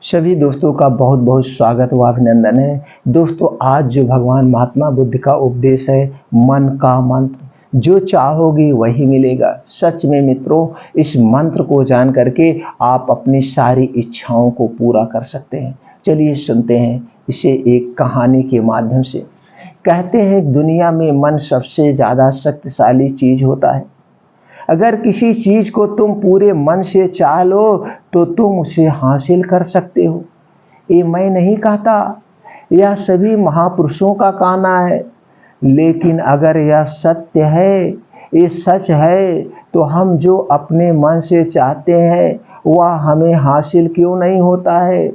सभी दोस्तों का बहुत बहुत स्वागत व अभिनंदन है। दोस्तों, आज जो भगवान महात्मा बुद्ध का उपदेश है, मन का मंत्र, जो चाहोगे वही मिलेगा। सच में मित्रों, इस मंत्र को जान करके आप अपनी सारी इच्छाओं को पूरा कर सकते हैं। चलिए सुनते हैं इसे एक कहानी के माध्यम से। कहते हैं दुनिया में मन सबसे ज़्यादा शक्तिशाली चीज़ होता है। अगर किसी चीज को तुम पूरे मन से चाह लो तो तुम उसे हासिल कर सकते हो। ये मैं नहीं कहता, यह सभी महापुरुषों का कहना है। लेकिन अगर यह सत्य है, ये सच है, तो हम जो अपने मन से चाहते हैं वह हमें हासिल क्यों नहीं होता है।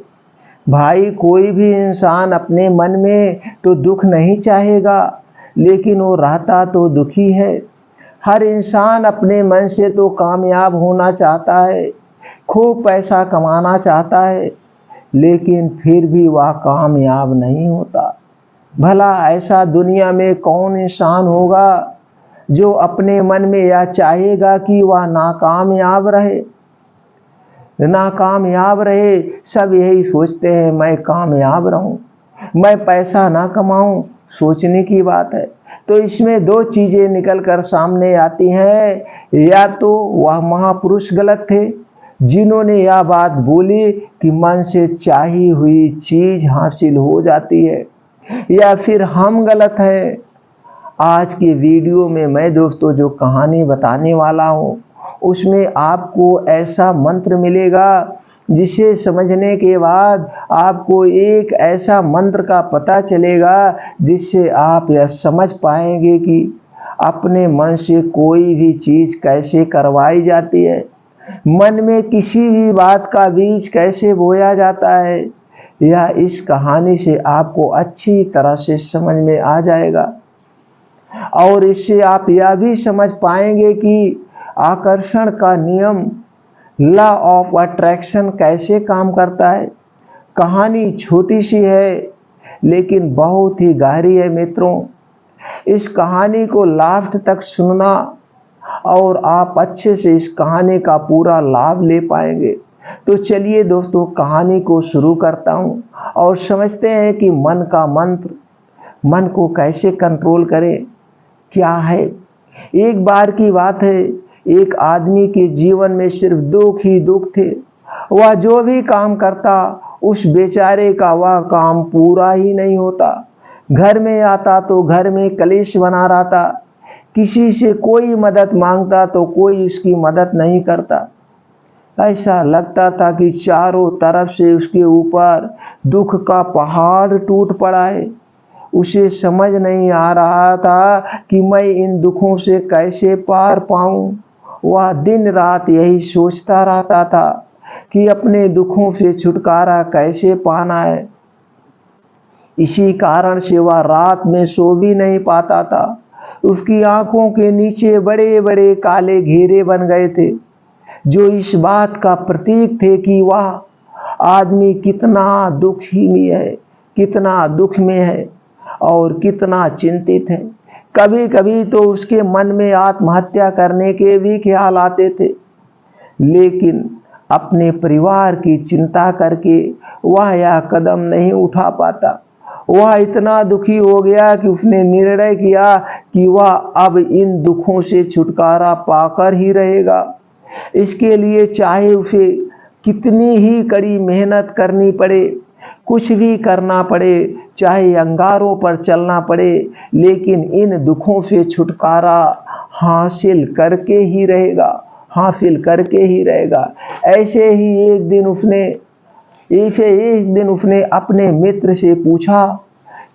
भाई, कोई भी इंसान अपने मन में तो दुख नहीं चाहेगा, लेकिन वो रहता तो दुखी है। हर इंसान अपने मन से तो कामयाब होना चाहता है, खूब पैसा कमाना चाहता है, लेकिन फिर भी वह कामयाब नहीं होता। भला ऐसा दुनिया में कौन इंसान होगा जो अपने मन में यह चाहेगा कि वह नाकामयाब रहे। सब यही सोचते हैं, मैं कामयाब रहूं, मैं पैसा ना कमाऊं। सोचने की बात है। तो इसमें दो चीजें निकल कर सामने आती हैं। या तो वह महापुरुष गलत थे जिन्होंने यह बात बोली कि मन से चाही हुई चीज हासिल हो जाती है, या फिर हम गलत हैं। आज के वीडियो में मैं दोस्तों जो कहानी बताने वाला हूँ, उसमें आपको ऐसा मंत्र मिलेगा जिसे समझने के बाद आपको एक ऐसा मंत्र का पता चलेगा जिससे आप यह समझ पाएंगे कि अपने मन से कोई भी चीज कैसे करवाई जाती है, मन में किसी भी बात का बीज कैसे बोया जाता है। यह इस कहानी से आपको अच्छी तरह से समझ में आ जाएगा और इससे आप यह भी समझ पाएंगे कि आकर्षण का नियम, लॉ ऑफ अट्रैक्शन कैसे काम करता है। कहानी छोटी सी है लेकिन बहुत ही गहरी है मित्रों। इस कहानी को लास्ट तक सुनना और आप अच्छे से इस कहानी का पूरा लाभ ले पाएंगे। तो चलिए दोस्तों, कहानी को शुरू करता हूँ और समझते हैं कि मन का मंत्र, मन को कैसे कंट्रोल करें, क्या है। एक बार की बात है, एक आदमी के जीवन में सिर्फ दुख ही दुख थे। वह जो भी काम करता उस बेचारे का वह काम पूरा ही नहीं होता। घर में आता तो घर में कलेश बना रहता, किसी से कोई मदद मांगता तो कोई उसकी मदद नहीं करता। ऐसा लगता था कि चारों तरफ से उसके ऊपर दुख का पहाड़ टूट पड़ा है। उसे समझ नहीं आ रहा था कि मैं इन दुखों से कैसे पार पाऊं। वह दिन रात यही सोचता रहता था कि अपने दुखों से छुटकारा कैसे पाना है। इसी कारण से वह रात में सो भी नहीं पाता था। उसकी आंखों के नीचे बड़े बड़े काले घेरे बन गए थे, जो इस बात का प्रतीक थे कि वह आदमी कितना दुखी में है, कितना दुख में है और कितना चिंतित है। कभी कभी तो उसके मन में आत्महत्या करने के भी ख्याल आते थे, लेकिन अपने परिवार की चिंता करके वह यह कदम नहीं उठा पाता। वह इतना दुखी हो गया कि उसने निर्णय किया कि वह अब इन दुखों से छुटकारा पाकर ही रहेगा। इसके लिए चाहे उसे कितनी ही कड़ी मेहनत करनी पड़े, कुछ भी करना पड़े, चाहे अंगारों पर चलना पड़े, लेकिन इन दुखों से छुटकारा हासिल करके ही रहेगा, हासिल करके ही रहेगा। ऐसे ही एक दिन उसने अपने मित्र से पूछा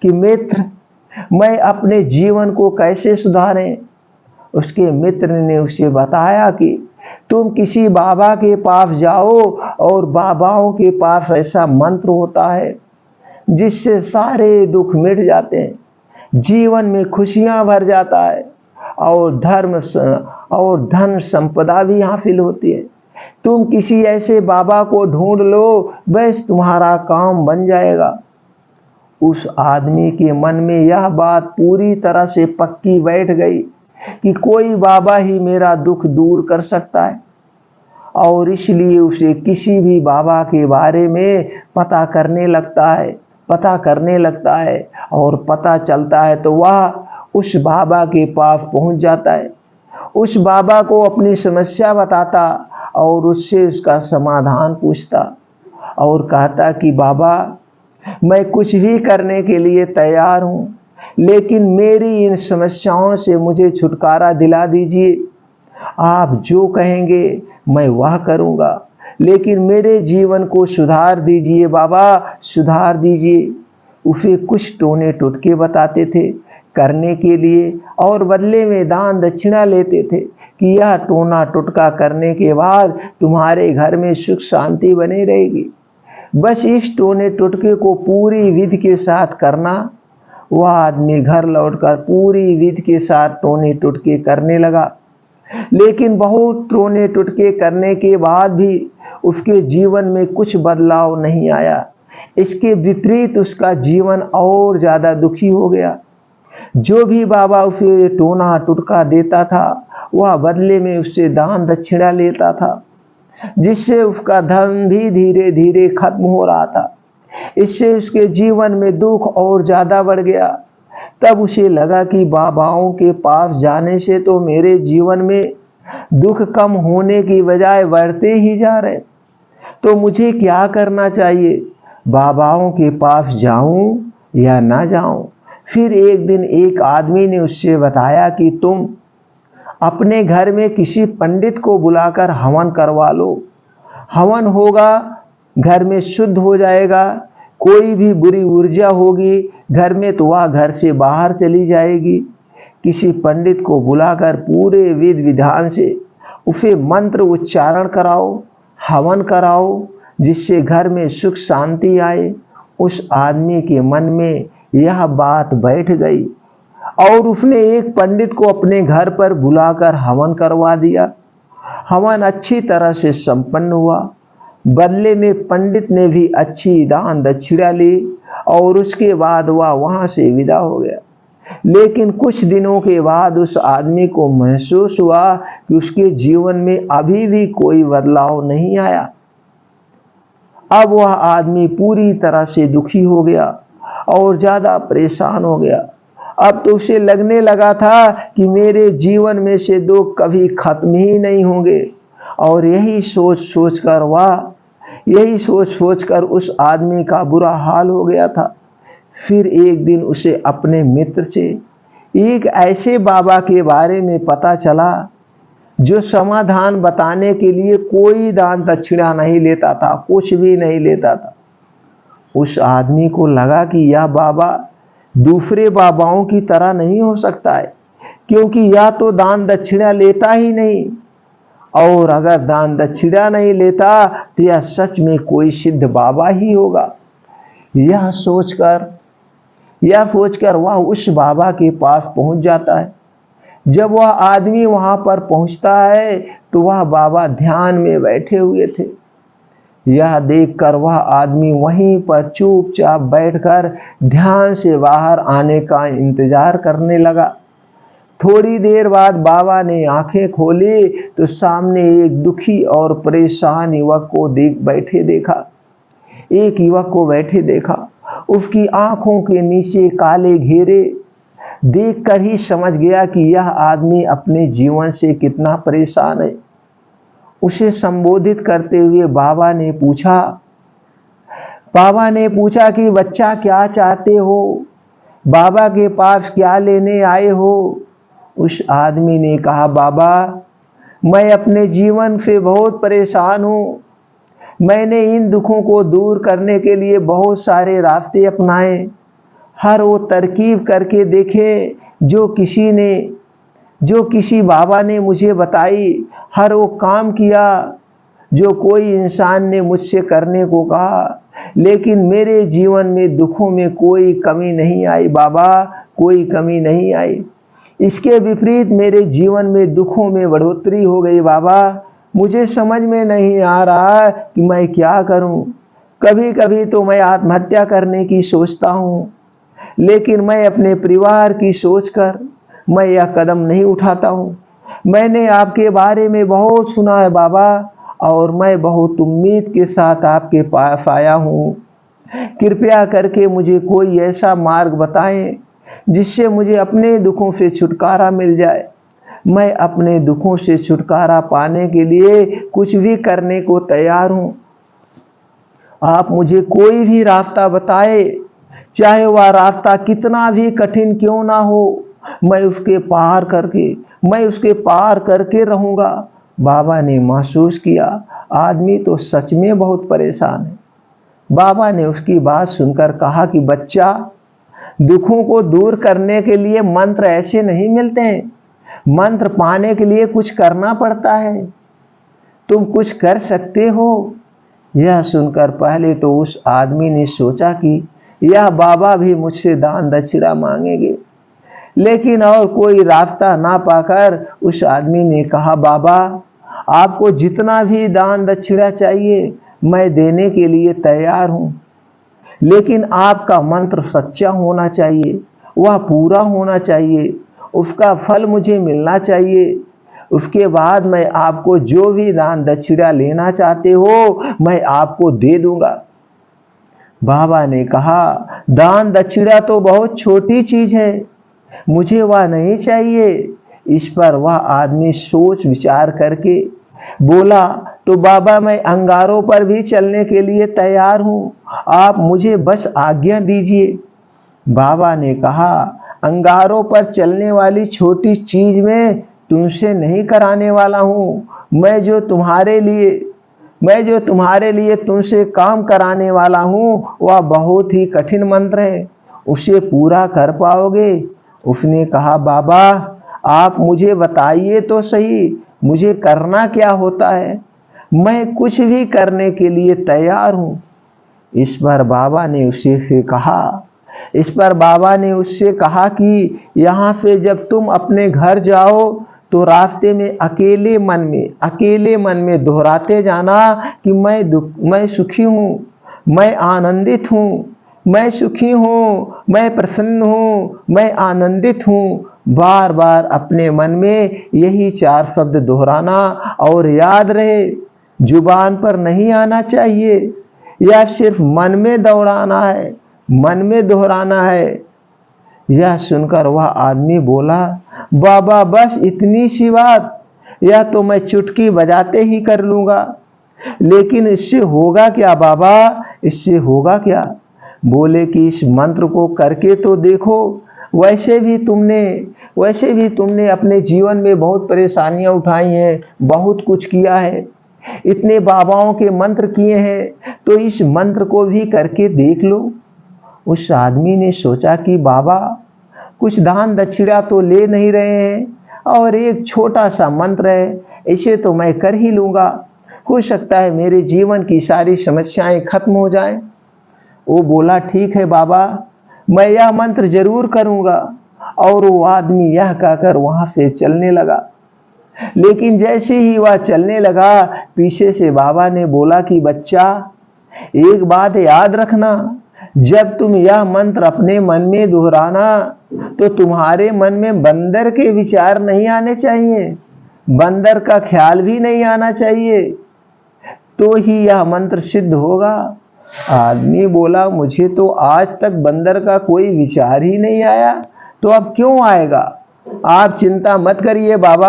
कि मित्र, मैं अपने जीवन को कैसे सुधारें। उसके मित्र ने उसे बताया कि तुम किसी बाबा के पास जाओ और बाबाओं के पास ऐसा मंत्र होता है जिससे सारे दुख मिट जाते हैं, जीवन में खुशियां भर जाता है और धन संपदा भी हासिल होती है। तुम किसी ऐसे बाबा को ढूंढ लो, बस तुम्हारा काम बन जाएगा। उस आदमी के मन में यह बात पूरी तरह से पक्की बैठ गई कि कोई बाबा ही मेरा दुख दूर कर सकता है। और इसलिए उसे किसी भी बाबा के बारे में पता करने लगता है और पता चलता है तो वह उस बाबा के पास पहुंच जाता है। उस बाबा को अपनी समस्या बताता और उससे उसका समाधान पूछता और कहता कि बाबा, मैं कुछ भी करने के लिए तैयार हूँ, लेकिन मेरी इन समस्याओं से मुझे छुटकारा दिला दीजिए। आप जो कहेंगे मैं वह करूँगा, लेकिन मेरे जीवन को सुधार दीजिए बाबा, सुधार दीजिए। उसे कुछ टोने टुटके बताते थे करने के लिए और बदले में दान दक्षिणा लेते थे कि यह टोना टुटका करने के बाद तुम्हारे घर में सुख शांति बनी रहेगी। बस इस टोने टुटके को पूरी विधि के साथ करना। वह आदमी घर लौटकर पूरी विधि के साथ टोने टुटके करने लगा, लेकिन बहुत टोने टुटके करने के बाद भी उसके जीवन में कुछ बदलाव नहीं आया। इसके विपरीत उसका जीवन और ज़्यादा दुखी हो गया। जो भी बाबा उसे टोना टुटका देता था वह बदले में उससे दान दक्षिणा लेता था, जिससे उसका धन भी धीरे धीरे खत्म हो रहा था। इससे उसके जीवन में दुख और ज़्यादा बढ़ गया। तब उसे लगा कि बाबाओं के पास जाने से तो मेरे जीवन में दुख कम होने की बजाय बढ़ते ही जा रहे, तो मुझे क्या करना चाहिए? बाबाओं के पास जाऊं या ना जाऊं? फिर एक दिन एक आदमी ने उससे बताया कि तुम अपने घर में किसी पंडित को बुलाकर हवन करवा लो। हवन होगा, घर में शुद्ध हो जाएगा। कोई भी बुरी ऊर्जा होगी घर में तो वह घर से बाहर चली जाएगी। किसी पंडित को बुलाकर पूरे विधि विधान से उसे मंत्र उच्चारण कराओ, हवन कराओ, जिससे घर में सुख शांति आए। उस आदमी के मन में यह बात बैठ गई और उसने एक पंडित को अपने घर पर बुलाकर हवन करवा दिया। हवन अच्छी तरह से संपन्न हुआ। बदले में पंडित ने भी अच्छी दान दक्षिणा ली और उसके बाद वह वहां से विदा हो गया। लेकिन कुछ दिनों के बाद उस आदमी को महसूस हुआ कि उसके जीवन में अभी भी कोई बदलाव नहीं आया। अब वह आदमी पूरी तरह से दुखी हो गया और ज्यादा परेशान हो गया। अब तो उसे लगने लगा था कि मेरे जीवन में से दुख कभी खत्म ही नहीं होंगे। और यही सोच सोचकर उस आदमी का बुरा हाल हो गया था। फिर एक दिन उसे अपने मित्र से एक ऐसे बाबा के बारे में पता चला जो समाधान बताने के लिए कोई दान दक्षिणा नहीं लेता था, कुछ भी नहीं लेता था। उस आदमी को लगा कि यह बाबा दूसरे बाबाओं की तरह नहीं हो सकता है, क्योंकि यह तो दान दक्षिणा लेता ही नहीं, और अगर दान दक्षिणा नहीं लेता तो यह सच में कोई सिद्ध बाबा ही होगा। यह सोचकर वह उस बाबा के पास पहुंच जाता है। जब वह आदमी वहां पर पहुंचता है तो वह बाबा ध्यान में बैठे हुए थे। यह देखकर वह आदमी वहीं पर चुपचाप बैठकर ध्यान से बाहर आने का इंतजार करने लगा। थोड़ी देर बाद बाबा ने आंखें खोली तो सामने एक दुखी और परेशान युवक को बैठे देखा। उसकी आंखों के नीचे काले घेरे देखकर ही समझ गया कि यह आदमी अपने जीवन से कितना परेशान है। उसे संबोधित करते हुए बाबा ने पूछा कि बच्चा क्या चाहते हो? बाबा के पास क्या लेने आए हो? उस आदमी ने कहा, बाबा, मैं अपने जीवन से बहुत परेशान हूँ। मैंने इन दुखों को दूर करने के लिए बहुत सारे रास्ते अपनाए, हर वो तरकीब करके देखे जो किसी बाबा ने मुझे बताई, हर वो काम किया जो कोई इंसान ने मुझसे करने को कहा, लेकिन मेरे जीवन में दुखों में कोई कमी नहीं आई बाबा, कोई कमी नहीं आई। इसके विपरीत मेरे जीवन में दुखों में बढ़ोतरी हो गई बाबा। मुझे समझ में नहीं आ रहा कि मैं क्या करूं। कभी कभी तो मैं आत्महत्या करने की सोचता हूं, लेकिन मैं अपने परिवार की सोचकर मैं यह कदम नहीं उठाता हूं। मैंने आपके बारे में बहुत सुना है बाबा, और मैं बहुत उम्मीद के साथ आपके पास आया हूँ। कृपया करके मुझे कोई ऐसा मार्ग बताएं जिससे मुझे अपने दुखों से छुटकारा मिल जाए। मैं अपने दुखों से छुटकारा पाने के लिए कुछ भी करने को तैयार हूँ। आप मुझे कोई भी रास्ता बताए, चाहे वह रास्ता कितना भी कठिन क्यों ना हो, मैं उसके पार करके रहूंगा। बाबा ने महसूस किया आदमी तो सच में बहुत परेशान है। बाबा ने उसकी बात सुनकर कहा कि बच्चा, दुखों को दूर करने के लिए मंत्र ऐसे नहीं मिलते हैं। मंत्र पाने के लिए कुछ करना पड़ता है। तुम कुछ कर सकते हो। यह सुनकर पहले तो उस आदमी ने सोचा कि यह बाबा भी मुझसे दान दक्षिणा मांगेंगे, लेकिन और कोई रास्ता ना पाकर उस आदमी ने कहा, बाबा, आपको जितना भी दान दक्षिणा चाहिए मैं देने के लिए तैयार हूं, लेकिन आपका मंत्र सच्चा होना चाहिए, वह पूरा होना चाहिए, उसका फल मुझे मिलना चाहिए। उसके बाद मैं आपको जो भी दान दक्षिणा लेना चाहते हो मैं आपको दे दूंगा। बाबा ने कहा, दान दक्षिणा तो बहुत छोटी चीज है, मुझे वह नहीं चाहिए। इस पर वह आदमी सोच विचार करके बोला, तो बाबा, मैं अंगारों पर भी चलने के लिए तैयार हूं, आप मुझे बस आज्ञा दीजिए। बाबा ने कहा, अंगारों पर चलने वाली छोटी चीज में तुमसे नहीं कराने वाला हूं। मैं जो तुम्हारे लिए तुमसे काम कराने वाला हूं वह बहुत ही कठिन मंत्र है, उसे पूरा कर पाओगे? उसने कहा, बाबा, आप मुझे बताइए तो सही, मुझे करना क्या होता है? मैं कुछ भी करने के लिए तैयार हूं। इस पर बाबा ने उससे कहा कि यहाँ से जब तुम अपने घर जाओ तो रास्ते में अकेले मन में दोहराते जाना कि मैं सुखी हूँ, मैं आनंदित हूँ, मैं सुखी हूँ, मैं प्रसन्न हूँ, मैं आनंदित हूँ। बार बार अपने मन में यही 4 शब्द दोहराना और याद रहे, जुबान पर नहीं आना चाहिए, यह सिर्फ मन में दोहराना है। यह सुनकर वह आदमी बोला, बाबा, बस इतनी सी बात, यह तो मैं चुटकी बजाते ही कर लूंगा, लेकिन इससे होगा क्या बाबा, इससे होगा क्या? बोले कि इस मंत्र को करके तो देखो। वैसे भी तुमने अपने जीवन में बहुत परेशानियां उठाई हैं, बहुत कुछ किया है, इतने बाबाओं के मंत्र किए हैं, तो इस मंत्र को भी करके देख लो। उस आदमी ने सोचा कि बाबा कुछ दान दक्षिणा तो ले नहीं रहे हैं और एक छोटा सा मंत्र है, इसे तो मैं कर ही लूंगा, हो सकता है मेरे जीवन की सारी समस्याएं खत्म हो जाएं। वो बोला, ठीक है बाबा, मैं यह मंत्र जरूर करूंगा। और वो आदमी यह कहकर वहां से चलने लगा। लेकिन जैसे ही वह चलने लगा, पीछे से बाबा ने बोला कि बच्चा, एक बात याद रखना, जब तुम यह मंत्र अपने मन में दोहराना तो तुम्हारे मन में बंदर के विचार नहीं आने चाहिए, बंदर का ख्याल भी नहीं आना चाहिए, तो ही यह मंत्र सिद्ध होगा। आदमी बोला, मुझे तो आज तक बंदर का कोई विचार ही नहीं आया, तो अब क्यों आएगा? आप चिंता मत करिए बाबा,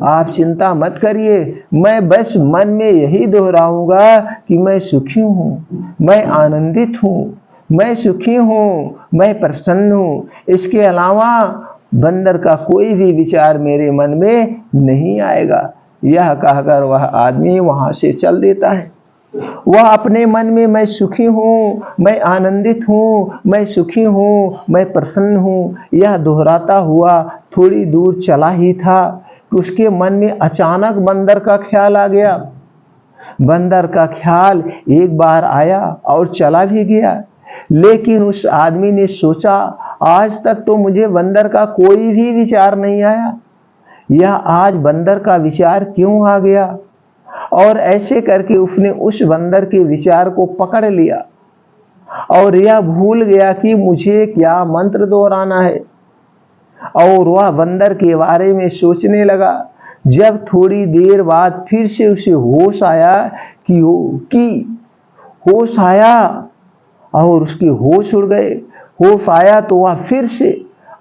आप चिंता मत करिए, मैं बस मन में यही दोहराऊंगा कि मैं सुखी हूँ, मैं आनंदित हूँ, मैं सुखी हूँ, मैं प्रसन्न हूँ। इसके अलावा बंदर का कोई भी विचार मेरे मन में नहीं आएगा। यह कहकर वह आदमी वहां से चल देता है। वह अपने मन में मैं सुखी हूँ, मैं आनंदित हूँ, मैं सुखी हूँ, मैं प्रसन्न हूँ, यह दोहराता हुआ थोड़ी दूर चला ही था कि उसके मन में अचानक बंदर का ख्याल आ गया। बंदर का ख्याल एक बार आया और चला भी गया, लेकिन उस आदमी ने सोचा, आज तक तो मुझे बंदर का कोई भी विचार नहीं आया, यह आज बंदर का विचार क्यों आ गया? और ऐसे करके उसने उस बंदर के विचार को पकड़ लिया और यह भूल गया कि मुझे क्या मंत्र दोहराना है। और वह बंदर के बारे में सोचने लगा, जब थोड़ी देर बाद फिर से उसे होश आया कि होश आया और उसके होश उड़ गए। होश आया तो वह फिर से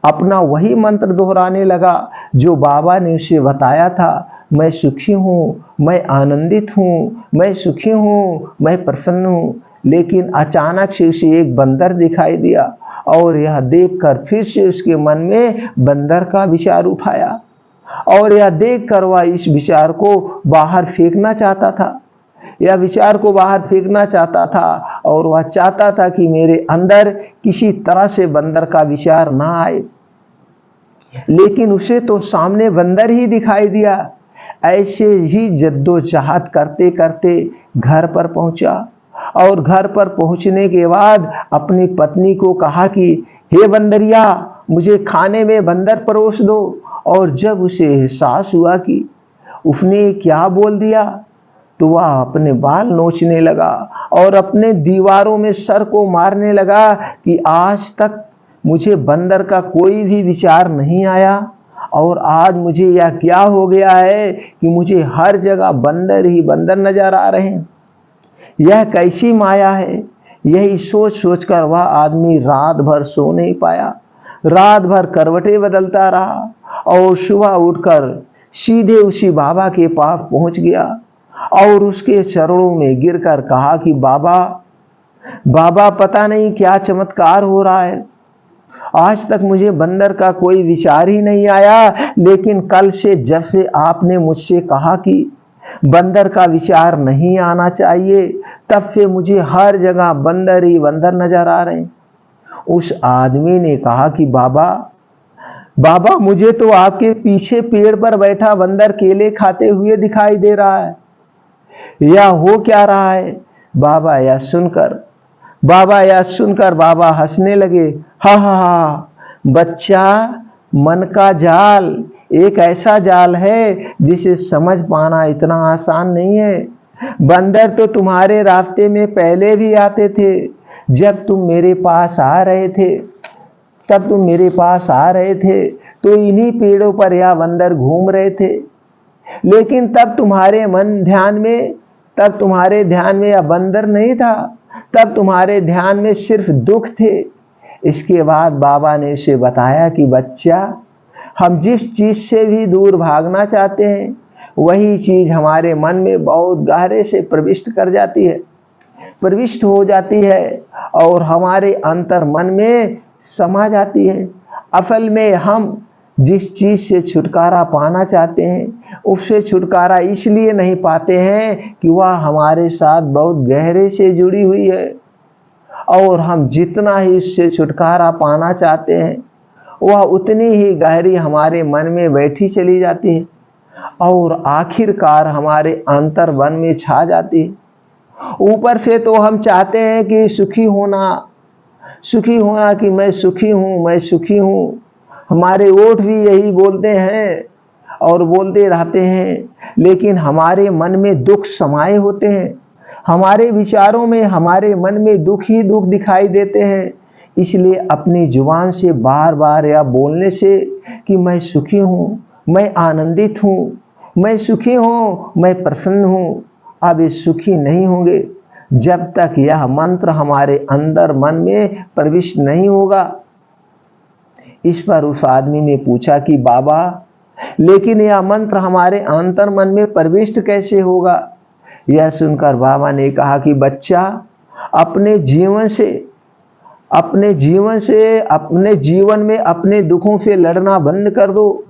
अपना वही मंत्र दोहराने लगा जो बाबा ने उसे बताया था, मैं सुखी हूँ, मैं आनंदित हूँ, मैं सुखी हूँ, मैं प्रसन्न हूँ। लेकिन अचानक से उसे एक बंदर दिखाई दिया और यह देखकर फिर से उसके मन में बंदर का विचार उठाया और यह देखकर वह इस विचार को बाहर फेंकना चाहता था। यह विचार को बाहर फेंकना चाहता था और वह चाहता था कि मेरे अंदर किसी तरह से बंदर का विचार ना आए। लेकिन उसे तो सामने बंदर ही दिखाई दिया। ऐसे ही जद्दोजहद करते करते घर पर पहुंचा और घर पर पहुंचने के बाद अपनी पत्नी को कहा कि हे बंदरिया, मुझे खाने में बंदर परोस दो। और जब उसे एहसास हुआ कि उसने क्या बोल दिया तो वह अपने बाल नोचने लगा और अपने दीवारों में सर को मारने लगा कि आज तक मुझे बंदर का कोई भी विचार नहीं आया और आज मुझे यह क्या हो गया है कि मुझे हर जगह बंदर ही बंदर नजर आ रहे हैं। यह कैसी माया है। यही सोच सोचकर वह आदमी रात भर सो नहीं पाया। रात भर करवटें बदलता रहा और सुबह उठकर सीधे उसी बाबा के पास पहुंच गया और उसके चरणों में गिरकर कहा कि बाबा, बाबा, पता नहीं क्या चमत्कार हो रहा है। आज तक मुझे बंदर का कोई विचार ही नहीं आया, लेकिन कल से जब से आपने मुझसे कहा कि बंदर का विचार नहीं आना चाहिए, तब से मुझे हर जगह बंदर ही बंदर नजर आ रहे हैं। उस आदमी ने कहा कि बाबा, बाबा, मुझे तो आपके पीछे पेड़ पर बैठा बंदर केले खाते हुए दिखाई दे रहा है। यह हो क्या रहा है? बाबा यह सुनकर बाबा हंसने लगे। हा हा हा, बच्चा, मन का जाल एक ऐसा जाल है जिसे समझ पाना इतना आसान नहीं है। बंदर तो तुम्हारे रास्ते में पहले भी आते थे। जब तुम मेरे पास आ रहे थे तो इन्हीं पेड़ों पर यह बंदर घूम रहे थे। लेकिन तब तुम्हारे ध्यान में यह बंदर नहीं था, तब तुम्हारे ध्यान में सिर्फ दुख थे। इसके बाद बाबा ने उसे बताया कि बच्चा, हम जिस चीज से भी दूर भागना चाहते हैं वही चीज हमारे मन में बहुत गहरे से प्रविष्ट हो जाती है और हमारे अंतर मन में समा जाती है। असल में हम जिस चीज से छुटकारा पाना चाहते हैं उससे छुटकारा इसलिए नहीं पाते हैं कि वह हमारे साथ बहुत गहरे से जुड़ी हुई है और हम जितना ही इससे छुटकारा पाना चाहते हैं वह उतनी ही गहरी हमारे मन में बैठी चली जाती है और आखिरकार हमारे अंतर मन में छा जाती है। ऊपर से तो हम चाहते हैं कि सुखी होना कि मैं सुखी हूँ। हमारे ओठ भी यही बोलते हैं और बोलते रहते हैं, लेकिन हमारे मन में दुख समाये होते हैं। हमारे विचारों में, हमारे मन में दुख ही दुख दिखाई देते हैं। इसलिए अपनी जुबान से बार बार यह बोलने से कि मैं सुखी हूँ, मैं आनंदित हूँ, मैं सुखी हूँ, मैं प्रसन्न हूँ, अब ये सुखी नहीं होंगे जब तक यह मंत्र हमारे अंदर मन में प्रविष्ट नहीं होगा। इस पर उस आदमी ने पूछा कि बाबा, लेकिन यह मंत्र हमारे अंतर मन में प्रविष्ट कैसे होगा? यह सुनकर बाबा ने कहा कि बच्चा, अपने जीवन में अपने दुखों से लड़ना बंद कर दो।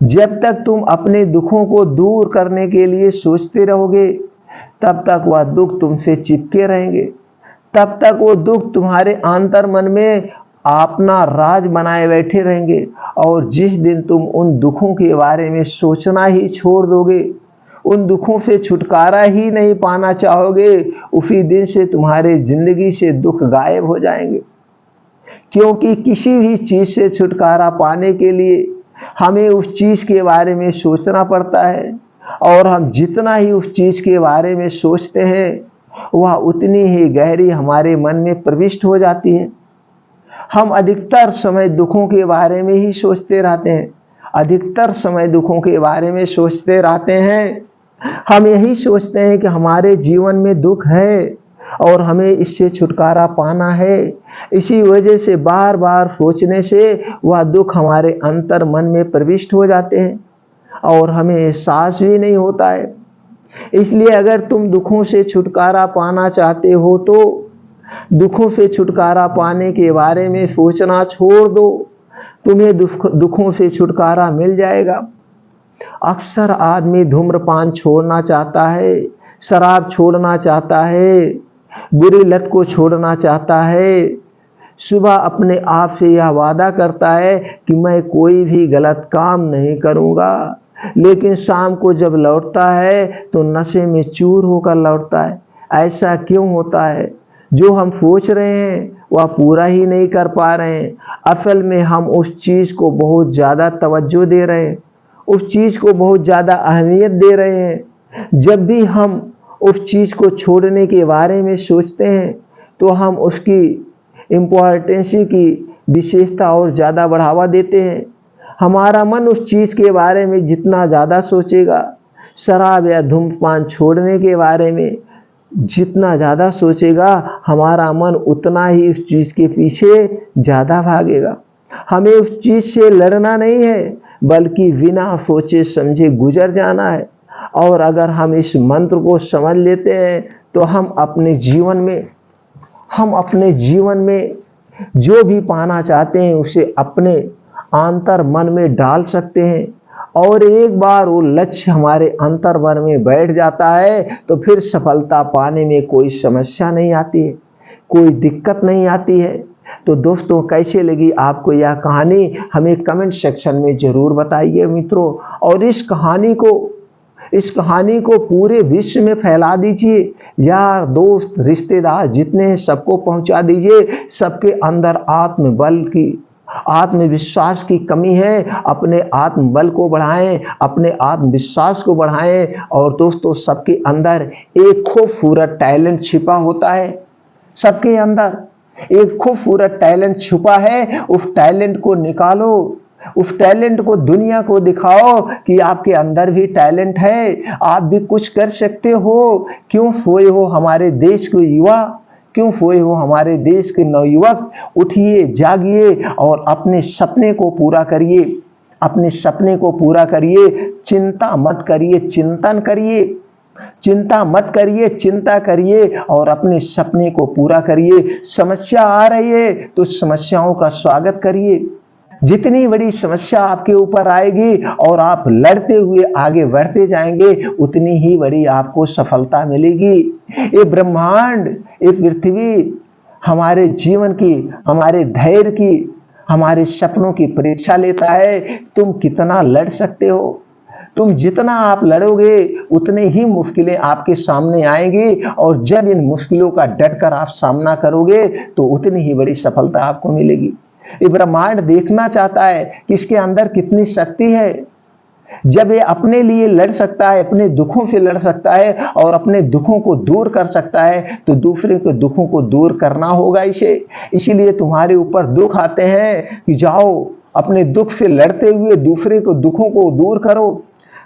जब तक तुम अपने दुखों को दूर करने के लिए सोचते रहोगे तब तक वह दुख तुमसे चिपके रहेंगे, तब तक वो दुख तुम्हारे अंतर मन में अपना राज बनाए बैठे रहेंगे। और जिस दिन तुम उन दुखों के बारे में सोचना ही छोड़ दोगे, उन दुखों से छुटकारा ही नहीं पाना चाहोगे, उसी दिन से तुम्हारे जिंदगी से दुख गायब हो जाएंगे। क्योंकि किसी भी चीज से छुटकारा पाने के लिए हमें उस चीज के बारे में सोचना पड़ता है और हम जितना ही उस चीज के बारे में सोचते हैं वह उतनी ही गहरी हमारे मन में प्रविष्ट हो जाती है। हम अधिकतर समय दुखों के बारे में ही सोचते रहते हैं अधिकतर समय दुखों के बारे में सोचते रहते हैं। हम यही सोचते हैं कि हमारे जीवन में दुख है और हमें इससे छुटकारा पाना है। इसी वजह से बार बार सोचने से वह दुख हमारे अंतर मन में प्रविष्ट हो जाते हैं और हमें एहसास भी नहीं होता है। इसलिए अगर तुम दुखों से छुटकारा पाना चाहते हो तो दुखों से छुटकारा पाने के बारे में सोचना छोड़ दो, तुम्हें दुखों से छुटकारा मिल जाएगा। अक्सर आदमी धूम्रपान छोड़ना चाहता है, शराब छोड़ना चाहता है, बुरी लत को छोड़ना चाहता है। सुबह अपने आप से यह वादा करता है कि मैं कोई भी गलत काम नहीं करूँगा, लेकिन शाम को जब लौटता है तो नशे में चूर होकर लौटता है। ऐसा क्यों होता है? जो हम सोच रहे हैं वह पूरा ही नहीं कर पा रहे हैं। असल में हम उस चीज़ को बहुत ज़्यादा तवज्जो दे रहे हैं, उस चीज़ को बहुत ज़्यादा अहमियत दे रहे हैं। जब भी हम उस चीज़ को छोड़ने के बारे में सोचते हैं तो हम उसकी इम्पोर्टेंस की विशेषता और ज़्यादा बढ़ावा देते हैं। हमारा मन उस चीज़ के बारे में जितना ज़्यादा सोचेगा, शराब या धूम्रपान छोड़ने के बारे में जितना ज़्यादा सोचेगा, हमारा मन उतना ही उस चीज़ के पीछे ज़्यादा भागेगा। हमें उस चीज़ से लड़ना नहीं है, बल्कि बिना सोचे समझे गुजर जाना है। और अगर हम इस मंत्र को समझ लेते हैं तो हम अपने जीवन में जो भी पाना चाहते हैं उसे अपने अंतर मन में डाल सकते हैं। और एक बार वो लक्ष्य हमारे अंतर मन में बैठ जाता है तो फिर सफलता पाने में कोई समस्या नहीं आती है, कोई दिक्कत नहीं आती है। तो दोस्तों, कैसे लगी आपको यह कहानी? हमें कमेंट सेक्शन में ज़रूर बताइए मित्रों। और इस कहानी को पूरे विश्व में फैला दीजिए। यार, दोस्त, रिश्तेदार जितने हैं सबको पहुंचा दीजिए। सबके अंदर आत्मविश्वास की कमी है, अपने आत्मबल को बढ़ाएं, अपने आत्मविश्वास को बढ़ाएं। और दोस्तों, सबके अंदर एक खूबसूरत टैलेंट छिपा होता है। सबके अंदर एक खूबसूरत टैलेंट छुपा है। उस टैलेंट को निकालो, उस टैलेंट को दुनिया को दिखाओ कि आपके अंदर भी टैलेंट है, आप भी कुछ कर सकते हो। क्यों सोए हो हमारे देश के युवा, क्यों सोए हो हमारे देश के नवयुवक? उठिए, जागिए और अपने सपने को पूरा करिए, अपने सपने को पूरा करिए। चिंता मत करिए, चिंतन करिए। चिंता मत करिए, चिंता करिए और अपने सपने को पूरा करिए। समस्या आ रही है तो समस्याओं का स्वागत करिए। जितनी बड़ी समस्या आपके ऊपर आएगी और आप लड़ते हुए आगे बढ़ते जाएंगे, उतनी ही बड़ी आपको सफलता मिलेगी। ये ब्रह्मांड, ये पृथ्वी हमारे जीवन की, हमारे धैर्य की, हमारे सपनों की परीक्षा लेता है। तुम कितना लड़ सकते हो? तुम जितना आप लड़ोगे उतने ही मुश्किलें आपके सामने आएंगी, और जब इन मुश्किलों का डटकर आप सामना करोगे तो उतनी ही बड़ी सफलता आपको मिलेगी। ये ब्रह्मांड देखना चाहता है कि इसके अंदर कितनी शक्ति है। जब ये अपने लिए लड़ सकता है, अपने दुखों से लड़ सकता है और अपने दुखों को दूर कर सकता है, तो दूसरे के दुखों को दूर करना होगा इसे। इसीलिए तुम्हारे ऊपर दुख आते हैं कि जाओ अपने दुख से लड़ते हुए दूसरे के दुखों को दूर करो,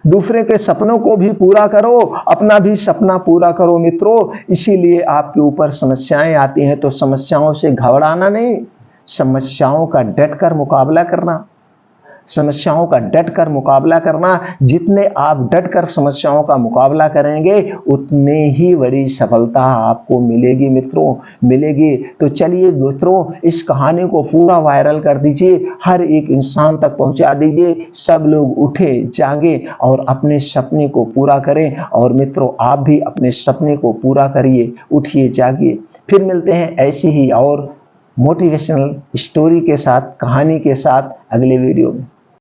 दूसरे के सपनों को भी पूरा करो, अपना भी सपना पूरा करो मित्रों। इसीलिए आपके ऊपर समस्याएं आती हैं तो समस्याओं से घबराना नहीं, समस्याओं का डटकर मुकाबला करना, समस्याओं का डटकर मुकाबला करना। जितने आप डटकर समस्याओं का मुकाबला करेंगे उतने ही बड़ी सफलता आपको मिलेगी मित्रों, मिलेगी। तो चलिए मित्रों, इस कहानी को पूरा वायरल कर दीजिए, हर एक इंसान तक पहुंचा दीजिए। सब लोग उठे, जागे और अपने सपने को पूरा करें। और मित्रों, आप भी अपने सपने को पूरा करिए, उठिए, जागिए। फिर मिलते हैं ऐसी ही और मोटिवेशनल स्टोरी के साथ, कहानी के साथ अगले वीडियो में।